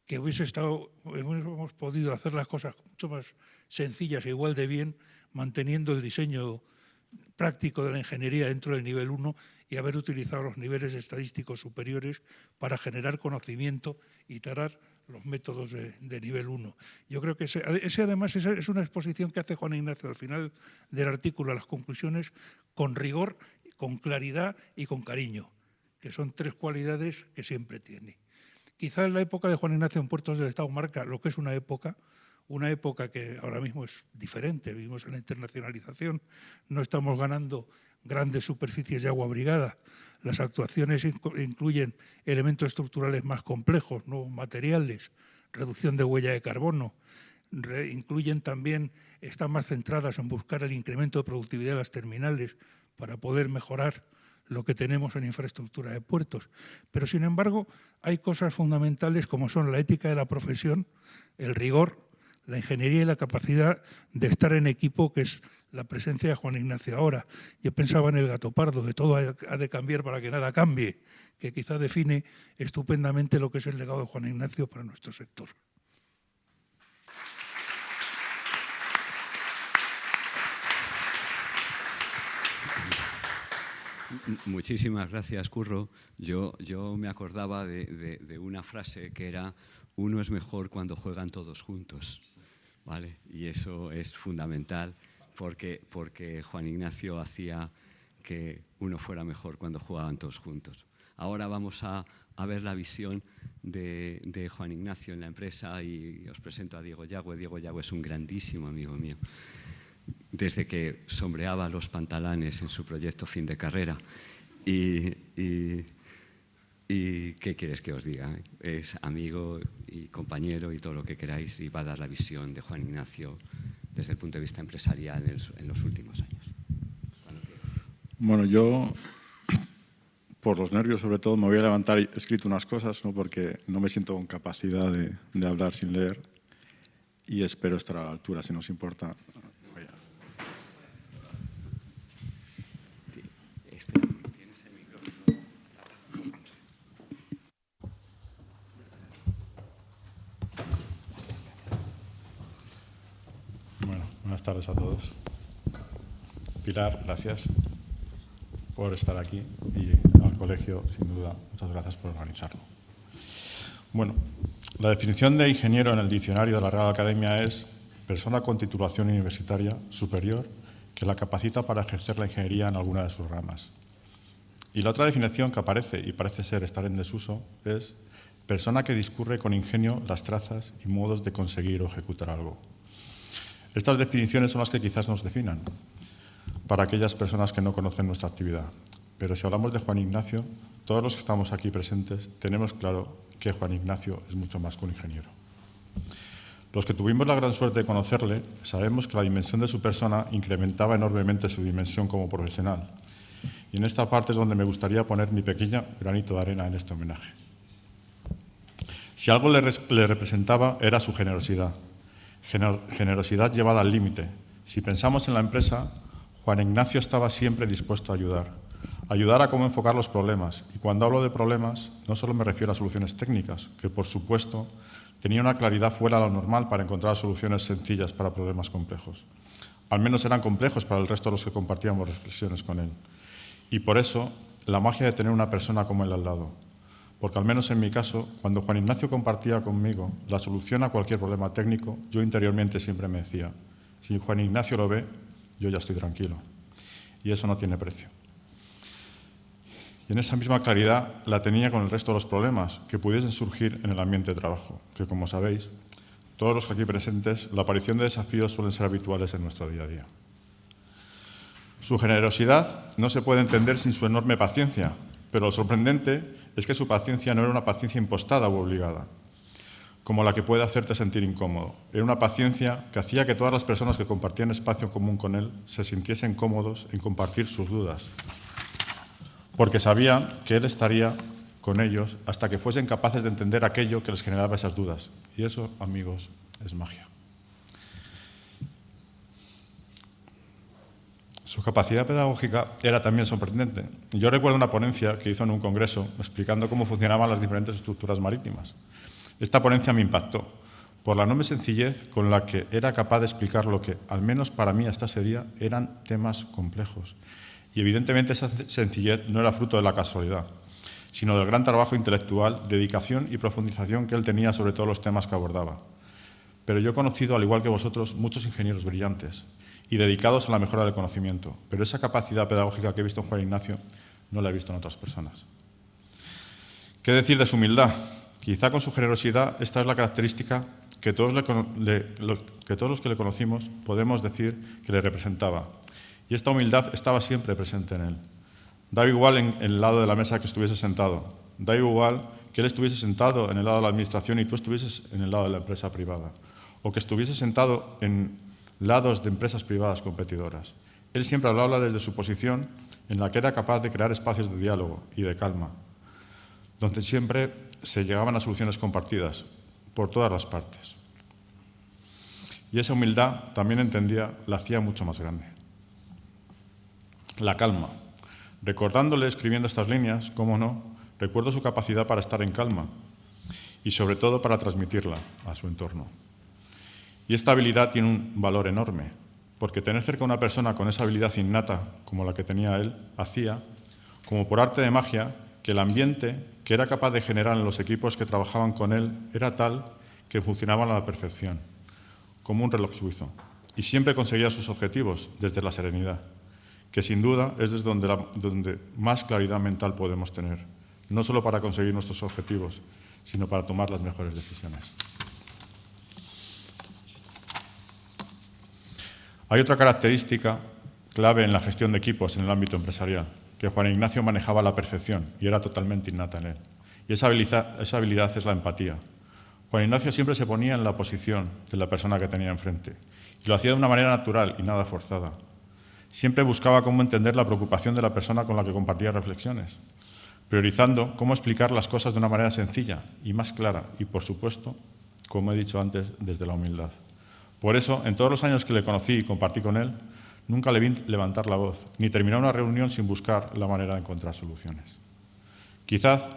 que hubiésemos podido hacer las cosas mucho más sencillas e igual de bien, manteniendo el diseño práctico de la ingeniería dentro del nivel 1 y haber utilizado los niveles estadísticos superiores para generar conocimiento y tarar los métodos de nivel 1. Yo creo que además es una exposición que hace Juan Ignacio al final del artículo, a las conclusiones, con rigor, con claridad y con cariño, que son tres cualidades que siempre tiene. Quizás la época de Juan Ignacio en Puertos del Estado marca lo que es una época que ahora mismo es diferente. Vivimos en la internacionalización, no estamos ganando grandes superficies de agua brigada. Las actuaciones incluyen elementos estructurales más complejos, nuevos materiales, reducción de huella de carbono. Incluyen también, están más centradas en buscar el incremento de productividad de las terminales para poder mejorar lo que tenemos en infraestructura de puertos. Pero, sin embargo, hay cosas fundamentales como son la ética de la profesión, el rigor, la ingeniería y la capacidad de estar en equipo, que es la presencia de Juan Ignacio ahora. Yo pensaba en el gato pardo, de todo ha de cambiar para que nada cambie, que quizá define estupendamente lo que es el legado de Juan Ignacio para nuestro sector. Muchísimas gracias, Curro. Yo me acordaba de una frase que era: uno es mejor cuando juegan todos juntos, ¿vale? Y eso es fundamental porque Juan Ignacio hacía que uno fuera mejor cuando jugaban todos juntos. Ahora vamos a ver la visión de Juan Ignacio en la empresa y os presento a Diego Yagüe. Diego Yagüe es un grandísimo amigo mío. Desde que sombreaba los pantalanes en su proyecto fin de carrera. Y ¿qué quieres que os diga? Es amigo y compañero y todo lo que queráis, y va a dar la visión de Juan Ignacio desde el punto de vista empresarial en los últimos años. Bueno, yo, por los nervios sobre todo, me voy a levantar y he escrito unas cosas, ¿no? Porque no me siento con capacidad de hablar sin leer, y espero estar a la altura, si nos importa. Buenas tardes a todos. Pilar, gracias por estar aquí, y al colegio, sin duda, muchas gracias por organizarlo. Bueno, la definición de ingeniero en el diccionario de la Real Academia es persona con titulación universitaria superior que la capacita para ejercer la ingeniería en alguna de sus ramas. Y la otra definición que aparece, y parece ser estar en desuso, es persona que discurre con ingenio las trazas y modos de conseguir o ejecutar algo. Estas definiciones son las que quizás nos definan para aquellas personas que no conocen nuestra actividad. Pero si hablamos de Juan Ignacio, todos los que estamos aquí presentes tenemos claro que Juan Ignacio es mucho más que un ingeniero. Los que tuvimos la gran suerte de conocerle sabemos que la dimensión de su persona incrementaba enormemente su dimensión como profesional. Y en esta parte es donde me gustaría poner mi pequeño granito de arena en este homenaje. Si algo le representaba era su generosidad. Generosidad llevada al límite. Si pensamos en la empresa, Juan Ignacio estaba siempre dispuesto a ayudar a cómo enfocar los problemas. Y cuando hablo de problemas, no solo me refiero a soluciones técnicas, que por supuesto tenía una claridad fuera de lo normal para encontrar soluciones sencillas para problemas complejos. Al menos eran complejos para el resto de los que compartíamos reflexiones con él. Y por eso, la magia de tener una persona como él al lado. Porque al menos en mi caso, cuando Juan Ignacio compartía conmigo la solución a cualquier problema técnico, yo interiormente siempre me decía: si Juan Ignacio lo ve, yo ya estoy tranquilo. Y eso no tiene precio. Y en esa misma claridad la tenía con el resto de los problemas que pudiesen surgir en el ambiente de trabajo, que, como sabéis, todos los aquí presentes, la aparición de desafíos suelen ser habituales en nuestro día a día. Su generosidad no se puede entender sin su enorme paciencia, pero lo sorprendente es que su paciencia no era una paciencia impostada u obligada, como la que puede hacerte sentir incómodo. Era una paciencia que hacía que todas las personas que compartían espacio común con él se sintiesen cómodos en compartir sus dudas, porque sabían que él estaría con ellos hasta que fuesen capaces de entender aquello que les generaba esas dudas. Y eso, amigos, es magia. Su capacidad pedagógica era también sorprendente. Yo recuerdo una ponencia que hizo en un congreso explicando cómo funcionaban las diferentes estructuras marítimas. Esta ponencia me impactó por la enorme sencillez con la que era capaz de explicar lo que, al menos para mí hasta ese día, eran temas complejos. Y evidentemente esa sencillez no era fruto de la casualidad, sino del gran trabajo intelectual, dedicación y profundización que él tenía sobre todos los temas que abordaba. Pero yo he conocido, al igual que vosotros, muchos ingenieros brillantes y dedicados a la mejora del conocimiento, pero esa capacidad pedagógica que he visto en Juan Ignacio no la he visto en otras personas. ¿Qué decir de su humildad? Quizá con su generosidad esta es la característica que todos los que le conocimos podemos decir que le representaba. Y esta humildad estaba siempre presente en él. Da igual en el lado de la mesa que estuviese sentado, da igual que él estuviese sentado en el lado de la administración y tú estuvieses en el lado de la empresa privada, o que estuviese sentado en lados de empresas privadas competidoras. Él siempre hablaba desde su posición en la que era capaz de crear espacios de diálogo y de calma, donde siempre se llegaban a soluciones compartidas por todas las partes. Y esa humildad, también entendía, la hacía mucho más grande. La calma. Recordándole, escribiendo estas líneas, cómo no, recuerdo su capacidad para estar en calma y sobre todo para transmitirla a su entorno. Y esta habilidad tiene un valor enorme, porque tener cerca a una persona con esa habilidad innata como la que tenía él, hacía, como por arte de magia, que el ambiente que era capaz de generar en los equipos que trabajaban con él era tal que funcionaban a la perfección, como un reloj suizo, y siempre conseguía sus objetivos desde la serenidad, que sin duda es desde donde más claridad mental podemos tener, no solo para conseguir nuestros objetivos, sino para tomar las mejores decisiones. Hay otra característica clave en la gestión de equipos en el ámbito empresarial, que Juan Ignacio manejaba a la perfección y era totalmente innata en él. Y esa habilidad es la empatía. Juan Ignacio siempre se ponía en la posición de la persona que tenía enfrente y lo hacía de una manera natural y nada forzada. Siempre buscaba cómo entender la preocupación de la persona con la que compartía reflexiones, priorizando cómo explicar las cosas de una manera sencilla y más clara y, por supuesto, como he dicho antes, desde la humildad. Por eso, en todos los años que le conocí y compartí con él, nunca le vi levantar la voz, ni terminar una reunión sin buscar la manera de encontrar soluciones. Quizás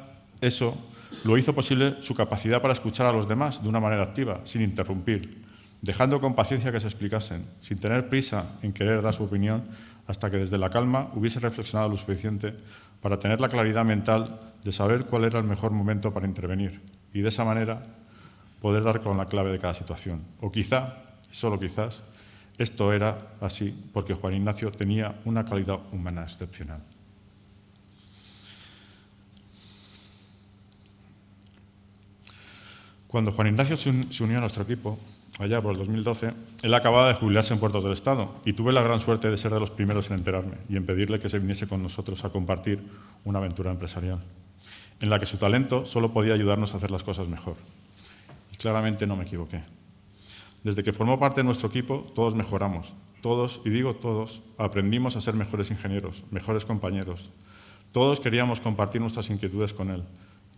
eso lo hizo posible su capacidad para escuchar a los demás de una manera activa, sin interrumpir, dejando con paciencia que se explicasen, sin tener prisa en querer dar su opinión, hasta que desde la calma hubiese reflexionado lo suficiente para tener la claridad mental de saber cuál era el mejor momento para intervenir y de esa manera poder dar con la clave de cada situación. O quizá, y solo quizás, esto era así porque Juan Ignacio tenía una calidad humana excepcional. Cuando Juan Ignacio se unió a nuestro equipo, allá por el 2012, él acababa de jubilarse en Puertos del Estado y tuve la gran suerte de ser de los primeros en enterarme y en pedirle que se viniese con nosotros a compartir una aventura empresarial, en la que su talento solo podía ayudarnos a hacer las cosas mejor. Y claramente no me equivoqué. Desde que formó parte de nuestro equipo, todos mejoramos. Todos, y digo todos, aprendimos a ser mejores ingenieros, mejores compañeros. Todos queríamos compartir nuestras inquietudes con él.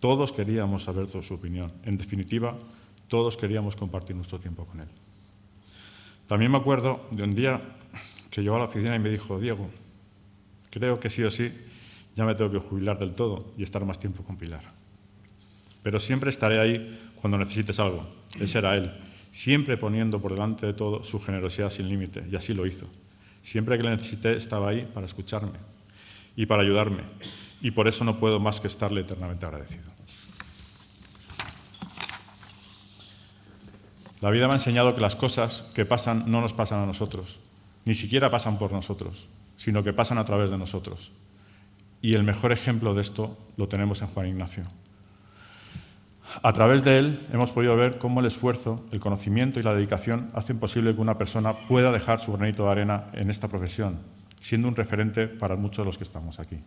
Todos queríamos saber su opinión. En definitiva, todos queríamos compartir nuestro tiempo con él. También me acuerdo de un día que llegó a la oficina y me dijo: Diego, creo que sí o sí ya me tengo que jubilar del todo y estar más tiempo con Pilar. Pero siempre estaré ahí cuando necesites algo. Ese era él, siempre poniendo por delante de todo su generosidad sin límite, y así lo hizo. Siempre que le necesité estaba ahí para escucharme y para ayudarme, y por eso no puedo más que estarle eternamente agradecido. La vida me ha enseñado que las cosas que pasan no nos pasan a nosotros, ni siquiera pasan por nosotros, sino que pasan a través de nosotros. Y el mejor ejemplo de esto lo tenemos en Juan Ignacio. A través de él hemos podido ver cómo el esfuerzo, el conocimiento y la dedicación hacen posible que una persona pueda dejar su granito de arena en esta profesión, siendo un referente para muchos de los que estamos aquí.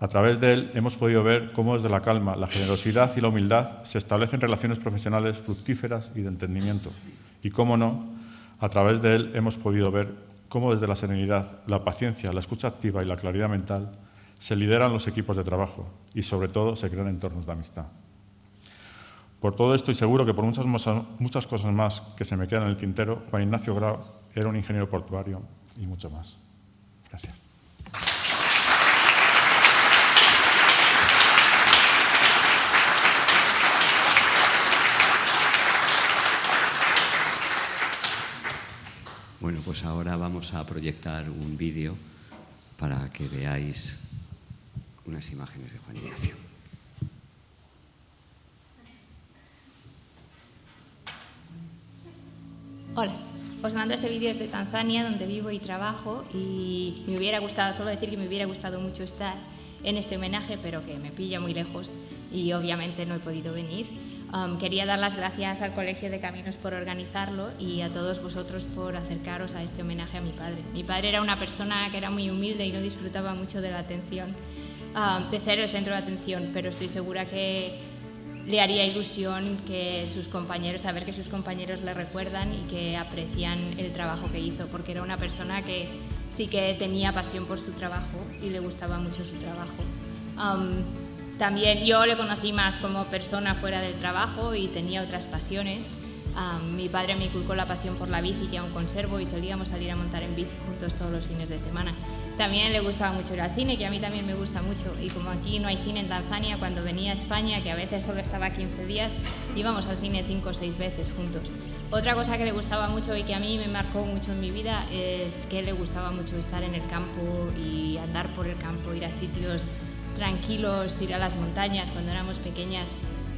A través de él hemos podido ver cómo desde la calma, la generosidad y la humildad se establecen relaciones profesionales fructíferas y de entendimiento. Y cómo no, a través de él hemos podido ver cómo desde la serenidad, la paciencia, la escucha activa y la claridad mental se lideran los equipos de trabajo y sobre todo se crean entornos de amistad. Por todo esto y seguro que por muchas cosas más que se me quedan en el tintero, Juan Ignacio Grau era un ingeniero portuario y mucho más. Gracias. pues ahora vamos a proyectar un vídeo para que veáis unas imágenes de Juan Ignacio. Hola, os mando este vídeo desde Tanzania, donde vivo y trabajo, y me hubiera gustado, solo decir que me hubiera gustado mucho estar en este homenaje, pero que me pilla muy lejos y obviamente no he podido venir. Quería dar las gracias al Colegio de Caminos por organizarlo y a todos vosotros por acercaros a este homenaje a mi padre. Mi padre era una persona que era muy humilde y no disfrutaba mucho de la atención, de ser el centro de atención, pero estoy segura que le haría ilusión que sus compañeros, saber que sus compañeros le recuerdan y que aprecian el trabajo que hizo, porque era una persona que sí que tenía pasión por su trabajo y le gustaba mucho su trabajo. También yo le conocí más como persona fuera del trabajo y tenía otras pasiones. Mi padre me inculcó la pasión por la bici, que aún conservo, y solíamos salir a montar en bici juntos todos los fines de semana. También le gustaba mucho ir al cine, que a mí también me gusta mucho, y como aquí no hay cine en Tanzania, cuando venía a España, que a veces solo estaba 15 días, íbamos al cine 5 o 6 veces juntos. Otra cosa que le gustaba mucho y que a mí me marcó mucho en mi vida es que le gustaba mucho estar en el campo y andar por el campo, ir a sitios tranquilos, ir a las montañas. Cuando éramos pequeñas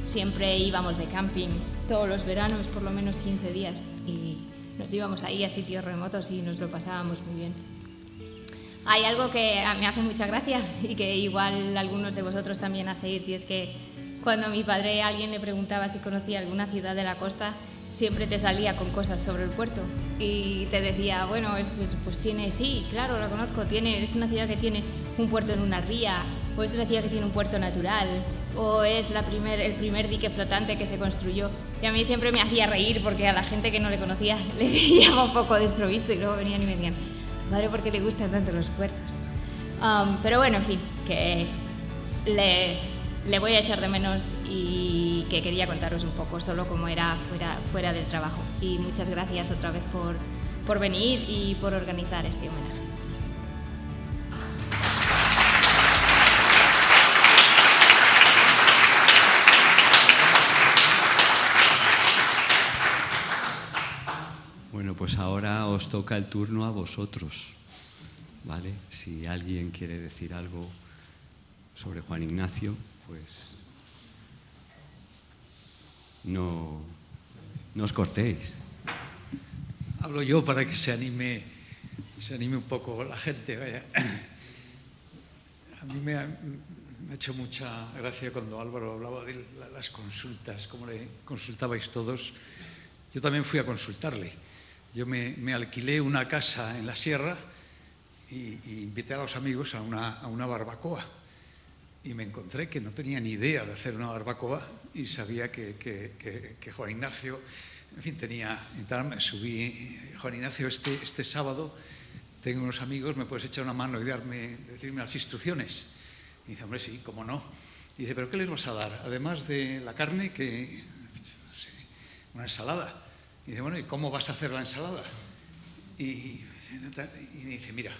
siempre íbamos de camping, todos los veranos, por lo menos 15 días, y nos íbamos ahí a sitios remotos y nos lo pasábamos muy bien. Hay algo que me hace mucha gracia y que igual algunos de vosotros también hacéis, y es que cuando a mi padre alguien le preguntaba si conocía alguna ciudad de la costa, siempre te salía con cosas sobre el puerto y te decía, bueno, pues tiene, sí, claro, lo conozco, es una ciudad que tiene un puerto en una ría, o es una ciudad que tiene un puerto natural, o es el primer dique flotante que se construyó. Y a mí siempre me hacía reír porque a la gente que no le conocía le pillaba un poco desprovisto y luego venían y me decían, padre, ¿por qué le gustan tanto los puertos? Pero bueno, en fin, que le voy a echar de menos y que quería contaros un poco solo cómo era fuera del trabajo. Y muchas gracias otra vez por venir y por organizar este homenaje. Bueno, pues ahora os toca el turno a vosotros, ¿vale? Si alguien quiere decir algo sobre Juan Ignacio, pues no os cortéis. Hablo yo para que se anime un poco la gente. Vaya. A mí me ha hecho mucha gracia cuando Álvaro hablaba de las consultas, cómo le consultabais todos. Yo también fui a consultarle. Yo me alquilé una casa en la sierra y invité a los amigos a una barbacoa. Y me encontré que no tenía ni idea de hacer una barbacoa y sabía que Juan Ignacio, en fin, tenía. Entonces me subí, Juan Ignacio, este sábado tengo unos amigos, ¿me puedes echar una mano y decirme las instrucciones? Y dice, hombre, sí, cómo no. Y dice, ¿pero qué les vas a dar? Además de la carne, no sé, una ensalada. Y dice, bueno, ¿y cómo vas a hacer la ensalada? Y dice, mira,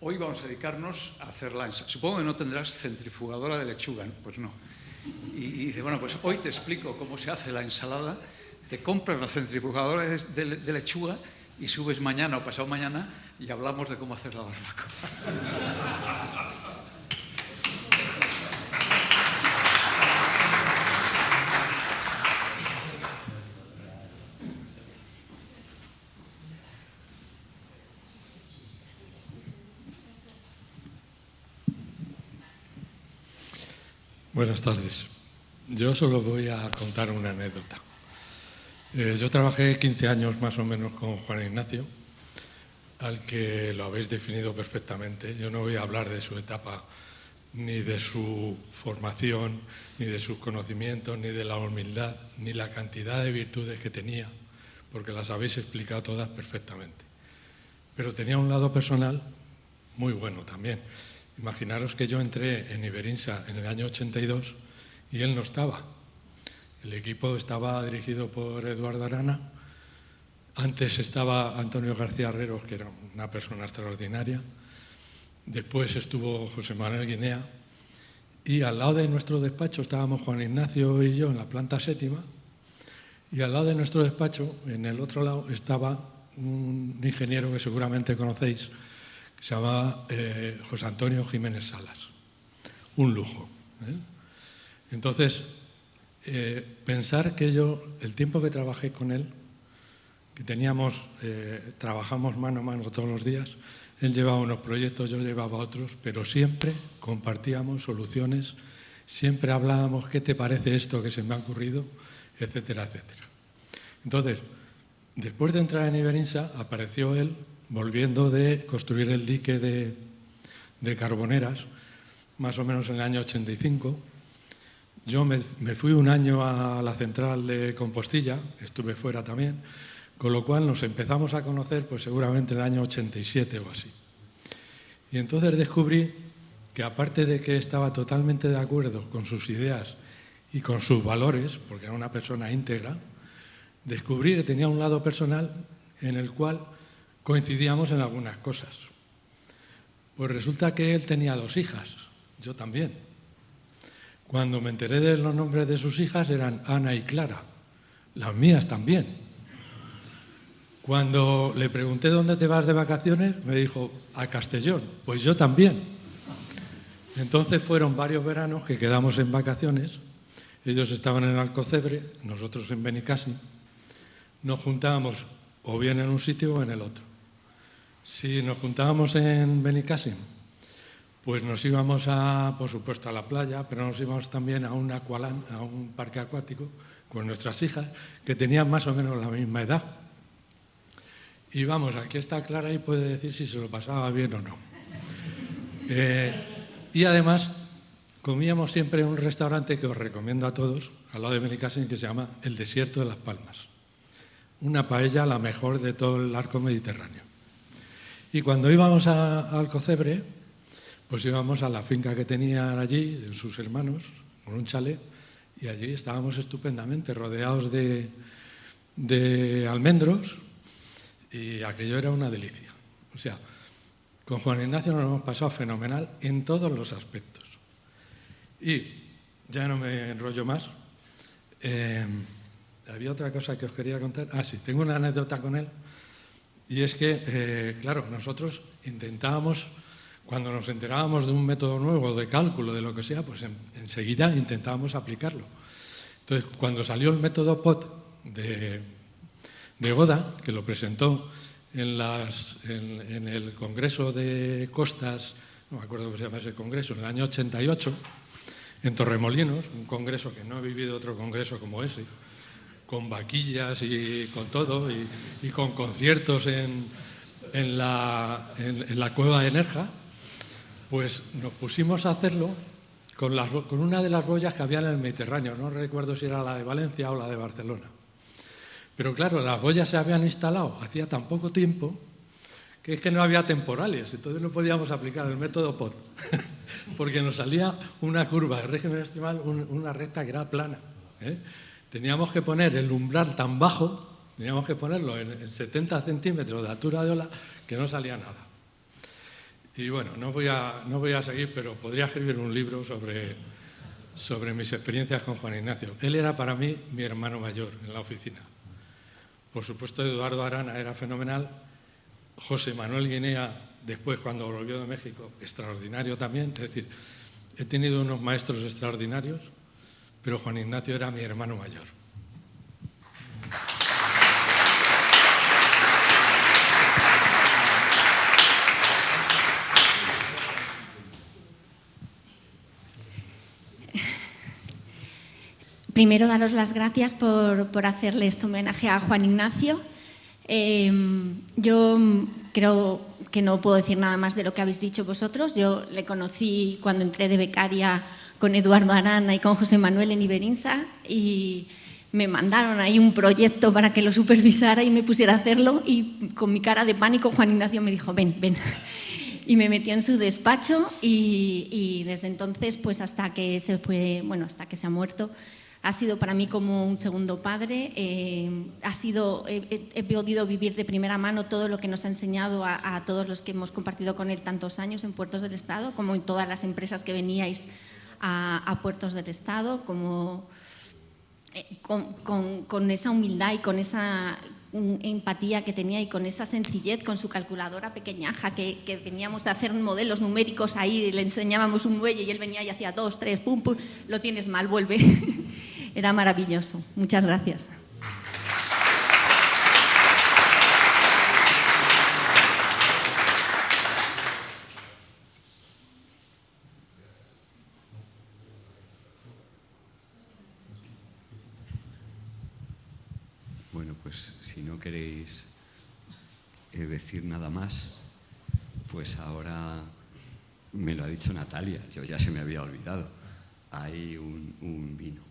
hoy vamos a dedicarnos a hacer la ensalada. Supongo que no tendrás centrifugadora de lechuga, ¿no? Pues no. Y dice, bueno, pues hoy te explico cómo se hace la ensalada, te compras la centrifugadora de lechuga y subes mañana o pasado mañana y hablamos de cómo hacer la barbacoa. Buenas tardes. Yo solo voy a contar una anécdota. Yo trabajé 15 años más o menos con Juan Ignacio, al que lo habéis definido perfectamente. Yo no voy a hablar de su etapa, ni de su formación, ni de sus conocimientos, ni de la humildad, ni la cantidad de virtudes que tenía, porque las habéis explicado todas perfectamente. Pero tenía un lado personal muy bueno también. Imaginaros que yo entré en Iberinsa en el año 82 y él no estaba. El equipo estaba dirigido por Eduardo Arana. Antes estaba Antonio García Herreros, que era una persona extraordinaria. Después estuvo José Manuel Guinea. Y al lado de nuestro despacho estábamos Juan Ignacio y yo en la planta séptima. Y al lado de nuestro despacho, en el otro lado, estaba un ingeniero que seguramente conocéis, que se llama José Antonio Jiménez Salas. Un lujo. Entonces, pensar que yo, el tiempo que trabajé con él, que trabajamos mano a mano todos los días, él llevaba unos proyectos, yo llevaba otros, pero siempre compartíamos soluciones, siempre hablábamos, ¿qué te parece esto que se me ha ocurrido?, etcétera, etcétera. Entonces, después de entrar en Iberinsa, apareció él volviendo de construir el dique de Carboneras, más o menos en el año 85. Yo me fui un año a la central de Compostilla, estuve fuera también, con lo cual nos empezamos a conocer pues seguramente en el año 87 o así. Y entonces descubrí que aparte de que estaba totalmente de acuerdo con sus ideas y con sus valores, porque era una persona íntegra, descubrí que tenía un lado personal en el cual coincidíamos en algunas cosas. Pues resulta que él tenía 2 hijas, yo también. Cuando me enteré de los nombres de sus hijas eran Ana y Clara, las mías también. Cuando le pregunté dónde te vas de vacaciones, me dijo, a Castellón, pues yo también. Entonces fueron varios veranos que quedamos en vacaciones, ellos estaban en Alcocebre, nosotros en Benicàssim, nos juntábamos o bien en un sitio o en el otro. Si nos juntábamos en Benicàssim, pues nos íbamos por supuesto, a la playa, pero nos íbamos también a un aqualand, a un parque acuático, con nuestras hijas, que tenían más o menos la misma edad. Y vamos, aquí está Clara y puede decir si se lo pasaba bien o no. Y además, comíamos siempre en un restaurante que os recomiendo a todos, al lado de Benicàssim, que se llama El Desierto de las Palmas. Una paella la mejor de todo el arco mediterráneo. Y cuando íbamos a Alcocebre, pues íbamos a la finca que tenían allí, de sus hermanos, con un chalet, y allí estábamos estupendamente rodeados de almendros, y aquello era una delicia. O sea, con Juan Ignacio nos hemos pasado fenomenal en todos los aspectos. Y ya no me enrollo más. Había otra cosa que os quería contar. Sí, tengo una anécdota con él. Y es que, claro, nosotros intentábamos, cuando nos enterábamos de un método nuevo de cálculo, de lo que sea, pues enseguida intentábamos aplicarlo. Entonces, cuando salió el método POT de Goda, que lo presentó en el Congreso de Costas, no me acuerdo cómo se llama ese congreso, en el año 88, en Torremolinos, un congreso que no he vivido otro congreso como ese, con vaquillas y con todo, y con conciertos en la cueva de Nerja, pues nos pusimos a hacerlo con una de las boyas que había en el Mediterráneo. No recuerdo si era la de Valencia o la de Barcelona. Pero claro, las boyas se habían instalado hacía tan poco tiempo que es que no había temporales, entonces no podíamos aplicar el método POT, porque nos salía una curva de régimen extremal, una recta que era plana. Teníamos que poner el umbral tan bajo, teníamos que ponerlo en 70 centímetros de altura de ola, que no salía nada. Y bueno, no voy a seguir, pero podría escribir un libro sobre mis experiencias con Juan Ignacio. Él era para mí mi hermano mayor en la oficina. Por supuesto, Eduardo Arana era fenomenal. José Manuel Guinea, después cuando volvió de México, extraordinario también. Es decir, he tenido unos maestros extraordinarios, pero Juan Ignacio era mi hermano mayor. Primero, daros las gracias por hacerle este homenaje a Juan Ignacio. Yo creo que no puedo decir nada más de lo que habéis dicho vosotros. Yo le conocí cuando entré de becaria con Eduardo Arana y con José Manuel en Iberinsa y me mandaron ahí un proyecto para que lo supervisara y me pusiera a hacerlo, y con mi cara de pánico Juan Ignacio me dijo, ven. Y me metió en su despacho y desde entonces, pues hasta que se ha muerto, ha sido para mí como un segundo padre. He podido vivir de primera mano todo lo que nos ha enseñado a todos los que hemos compartido con él tantos años en Puertos del Estado, como en todas las empresas que veníais a Puertos del Estado, como con esa humildad y con esa empatía que tenía y con esa sencillez, con su calculadora pequeñaja, que teníamos de hacer modelos numéricos ahí, le enseñábamos un muelle y él venía y hacía 2, 3, pum, pum, lo tienes mal, vuelve. Era maravilloso. Muchas gracias. Bueno, pues si no queréis decir nada más, pues ahora me lo ha dicho Natalia, yo ya se me había olvidado. Hay un vino.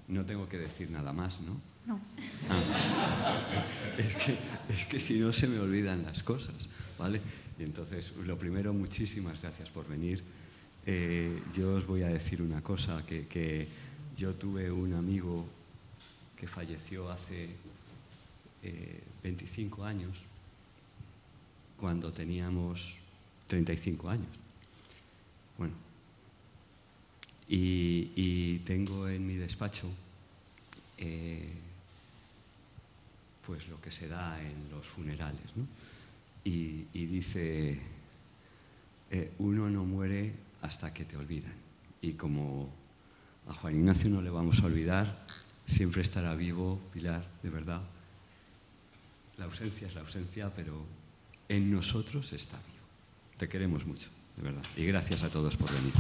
No tengo que decir nada más, ¿no? No. Es que si no se me olvidan las cosas, ¿vale? Y entonces, lo primero, muchísimas gracias por venir. Yo os voy a decir una cosa, que yo tuve un amigo que falleció hace 25 años, cuando teníamos 35 años. Bueno, y tengo en mi despacho pues lo que se da en los funerales, ¿no? Y dice, uno no muere hasta que te olvidan. Y como a Juan Ignacio no le vamos a olvidar, siempre estará vivo, Pilar, de verdad. La ausencia es la ausencia, pero en nosotros está vivo. Te queremos mucho, de verdad. Y gracias a todos por venir.